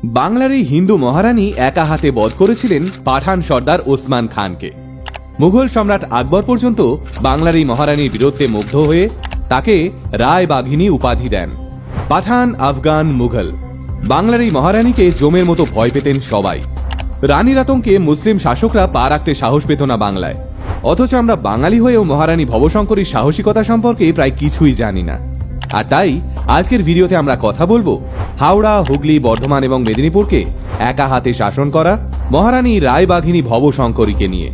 বাংলার এই হিন্দু মহারানী একা হাতে বধ করেছিলেন পাঠান সর্দার ওসমান খানকে। মুঘল সম্রাট আকবর পর্যন্ত বাংলার এই মহারানীর বীরত্বে মুগ্ধ হয়ে তাকে রায় বাঘিনী উপাধি দেন। পাঠান, আফগান, মুঘল বাংলার এই মহারানীকে জমের মতো ভয় পেতেন সবাই। রানীর আতঙ্কে মুসলিম শাসকরা পা রাখতে সাহস পেত না বাংলায়। অথচ আমরা বাঙালি হয়েও মহারানী ভবশঙ্করীর সাহসিকতা সম্পর্কে প্রায় কিছুই জানি না। আর তাই আজকের ভিডিওতে আমরা কথা বলবো হাওড়া, হুগলি, বর্ধমান এবং মেদিনীপুরকে একা হাতে শাসন করা মহারানী রায়বাঘিনী ভবশঙ্করীকে নিয়ে,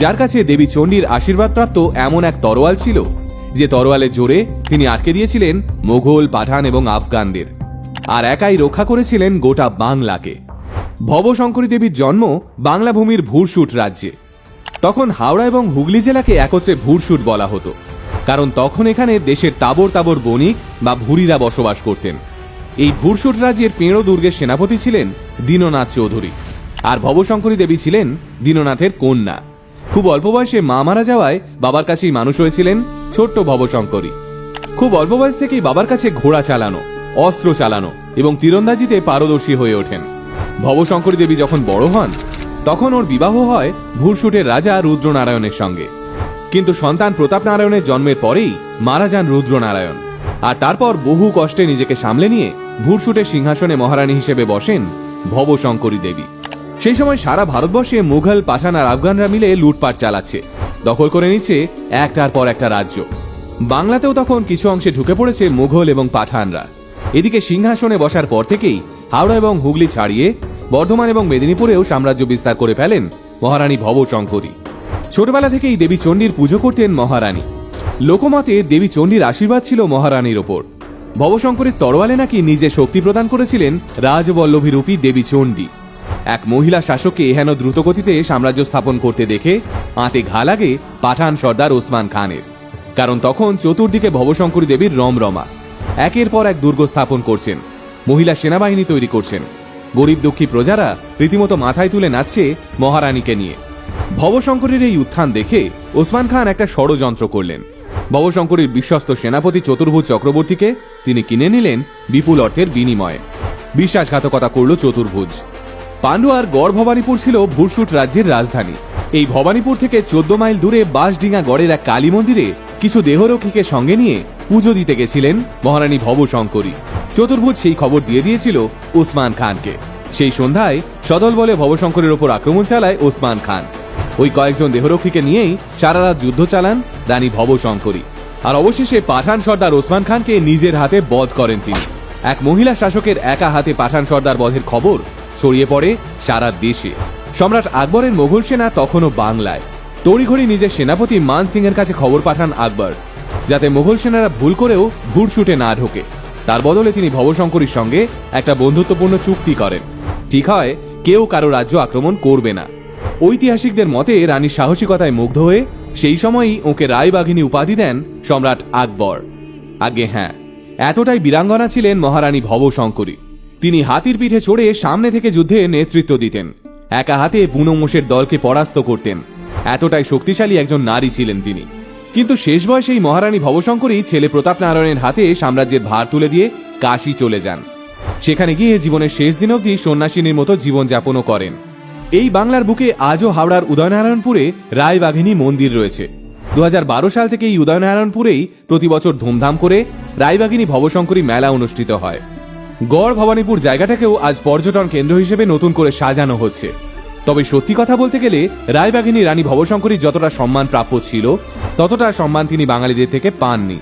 যার কাছে দেবী চণ্ডীর আশীর্বাদপ্রাপ্ত এমন এক তরোয়াল ছিল যে তরোয়ালের জোরে তিনি আটকে দিয়েছিলেন মোগল, পাঠান এবং আফগানদের, আর একাই রক্ষা করেছিলেন গোটা বাংলাকে। ভবশঙ্করী দেবীর জন্ম বাংলা ভূমির ভুরসুট রাজ্যে। তখন হাওড়া এবং হুগলি জেলাকে একত্রে ভুরসুট বলা হতো, কারণ তখন এখানে দেশের তাবর তাবর বণিক বা ভুরিরা বসবাস করতেন। এই ভুরসুট রাজ্যের পেঁড়ো দুর্গের সেনাপতি ছিলেন দীননাথ চৌধুরী, আর ভবশঙ্করী দেবী ছিলেন দীননাথের কন্যা। খুব অল্প বয়সে মা মারা যাওয়ায় বাবার কাছেই মানুষ হয়েছিলেন ছোট্ট ভবশঙ্করী। খুব অল্প বয়স থেকেই বাবার কাছে ঘোড়া চালানো, অস্ত্র চালানো এবং তীরন্দাজিতে পারদর্শী হয়ে ওঠেন। ভবশঙ্করী দেবী যখন বড় হন তখন ওর বিবাহ হয় ভুরসুটের রাজা রুদ্রনারায়ণের সঙ্গে। কিন্তু সন্তান প্রতাপ নারায়ণের জন্মের পরেই মারা যান রুদ্রনারায়ণ, আর তারপর বহু কষ্টে নিজেকে সামলে নিয়ে ভুরসুটের সিংহাসনে মহারানী হিসেবে বসেন ভবশঙ্করী দেবী। সেই সময় সারা ভারতবর্ষে মুঘল, পাঠান আর আফগানরা মিলে লুটপাট চালাচ্ছে, দখল করে নিচ্ছে একটার পর একটা রাজ্য। বাংলাতেও তখন কিছু অংশে ঢুকে পড়েছে মুঘল এবং পাঠানরা। এদিকে সিংহাসনে বসার পর থেকেই হাওড়া এবং হুগলি ছাড়িয়ে বর্ধমান এবং মেদিনীপুরেও সাম্রাজ্য বিস্তার করে ফেলেন মহারানী ভবশঙ্করী। ছোটবেলা থেকেই দেবী চণ্ডীর পুজো করতেন মহারানী। লোকমতে দেবী চণ্ডীর আশীর্বাদ ছিল মহারানীর ওপর। ভবশঙ্করীর তরোয়ালে নাকি নিজে শক্তি প্রদান করেছিলেন রাজবল্লভী রূপী দেবী চণ্ডী। এক মহিলা শাসককে এহেন দ্রুতগতিতে সাম্রাজ্য স্থাপন করতে দেখে আঁতে ঘা লাগে পাঠান সর্দার ওসমান খানের। কারণ তখন চতুর্দিকে ভবশঙ্করী দেবীর রমরমা। একের পর এক দুর্গ স্থাপন করছেন, মহিলা সেনাবাহিনী তৈরি করছেন। গরিব দুঃখী প্রজারা রীতিমতো মাথায় তুলে নাচছে মহারানীকে নিয়ে। ভবশঙ্করীর এই উত্থান দেখে ওসমান খান একটা ষড়যন্ত্র করলেন। ভবশঙ্করীর বিশ্বস্ত সেনাপতি চতুর্ভুজ চক্রবর্তীকে তিনি কিনে নিলেন বিপুল অর্থের বিনিময়ে। বিশ্বাসঘাতকতা করল চতুর্ভুজ। পান্ডুয়ার গড় ভবানীপুর ছিল ভুরসুট রাজ্যের রাজধানী। এই ভবানীপুর থেকে 14 মাইল দূরে বাঁশডিঙা গড়ের এক কালী মন্দিরে কিছু দেহরক্ষীকে সঙ্গে নিয়ে পুজো দিতে গেছিলেন মহারানী ভবশঙ্করী। চতুর্ভুজ সেই খবর দিয়ে দিয়েছিল ওসমান খানকে। সেই সন্ধ্যায় সদল বলে ভবশঙ্করীর ওপর আক্রমণ চালায় ওসমান খান। ওই কয়েকজন দেহরক্ষীকে নিয়েই সারা রাত যুদ্ধ চালান রানী ভবশঙ্করী। আর অবশেষে পাঠান সর্দার ওসমান খানকে নিজের হাতে বধ করেন তিনি। এক মহিলা শাসকের একা হাতে পাঠান সর্দার বধের খবর ছড়িয়ে পড়ে সারা দেশে। সম্রাট আকবরের মোগল সেনা তখনও বাংলায়। তড়িঘড়ি নিজের সেনাপতি মান সিং এর কাছে খবর পাঠান আকবর, যাতে মোগল সেনারা ভুল করেও ভুরসুটে না ঢোকে। তার বদলে তিনি ভবশঙ্করীর সঙ্গে একটা বন্ধুত্বপূর্ণ চুক্তি করেন। ঠিক হয় কেউ কারো রাজ্য আক্রমণ করবে না। ঐতিহাসিকদের মতে রানীর সাহসিকতায় মুগ্ধ হয়ে সেই সময়ই ওকে রায়বাঘিনী উপাধি দেন সম্রাট আকবর। আগে হ্যাঁ, এতটাই বীরাঙ্গনা ছিলেন মহারানী ভবশঙ্করী। তিনি হাতির পিঠে চড়ে সামনে থেকে যুদ্ধে নেতৃত্ব দিতেন, একা হাতে বুনো মোষের দলকে পরাস্ত করতেন। এতটাই শক্তিশালী একজন নারী ছিলেন তিনি। কিন্তু শেষ বয়সেই মহারানী ভবশঙ্করী ছেলে প্রতাপ নারায়ণের হাতে সাম্রাজ্যের ভার তুলে দিয়ে কাশী চলে যান। সেখানে গিয়ে জীবনের শেষ দিন অবধি সন্ন্যাসিনীর মতো জীবনযাপনও করেন। এই বাংলার বুকে আজও হাওড়ার উদয়নারায়ণপুরে রায়বাঘিনী মন্দির রয়েছে। 2012 সাল থেকে এই উদয়নারায়ণপুরেই প্রতি বছর ধুমধাম করে রায়বাঘিনী ভবশঙ্করী মেলা অনুষ্ঠিত হয়। গড় ভবানীপুর জায়গাটাকেও আজ পর্যটন কেন্দ্র হিসেবে নতুন করে সাজানো হচ্ছে। তবে সত্যি কথা বলতে গেলে রায়বাঘিনী রানী ভবশঙ্করীর যতটা সম্মান প্রাপ্য ছিল ততটা সম্মান তিনি বাঙালিদের থেকে পাননি।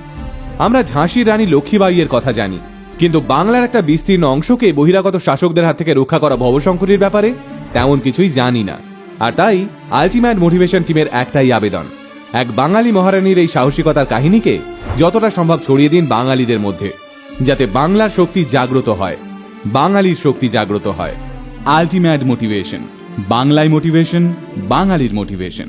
আমরা ঝাঁসির রানী লক্ষ্মীবাঈয়ের কথা জানি, কিন্তু বাংলার একটা বিস্তীর্ণ অংশকে বহিরাগত শাসকদের হাত থেকে রক্ষা করা ভবশঙ্করীর ব্যাপারে তেমন কিছুই জানি না। আর তাই আলটিমেট মোটিভেশন টিমের একটাই আবেদন, এক বাঙালি মহারানীর এই সাহসিকতার কাহিনীকে যতটা সম্ভব ছড়িয়ে দিন বাঙালিদের মধ্যে, যাতে বাংলার শক্তি জাগ্রত হয়, বাঙালির শক্তি জাগ্রত হয়। আলটিমেট মোটিভেশন, বাংলায় মোটিভেশন, বাঙালির মোটিভেশন।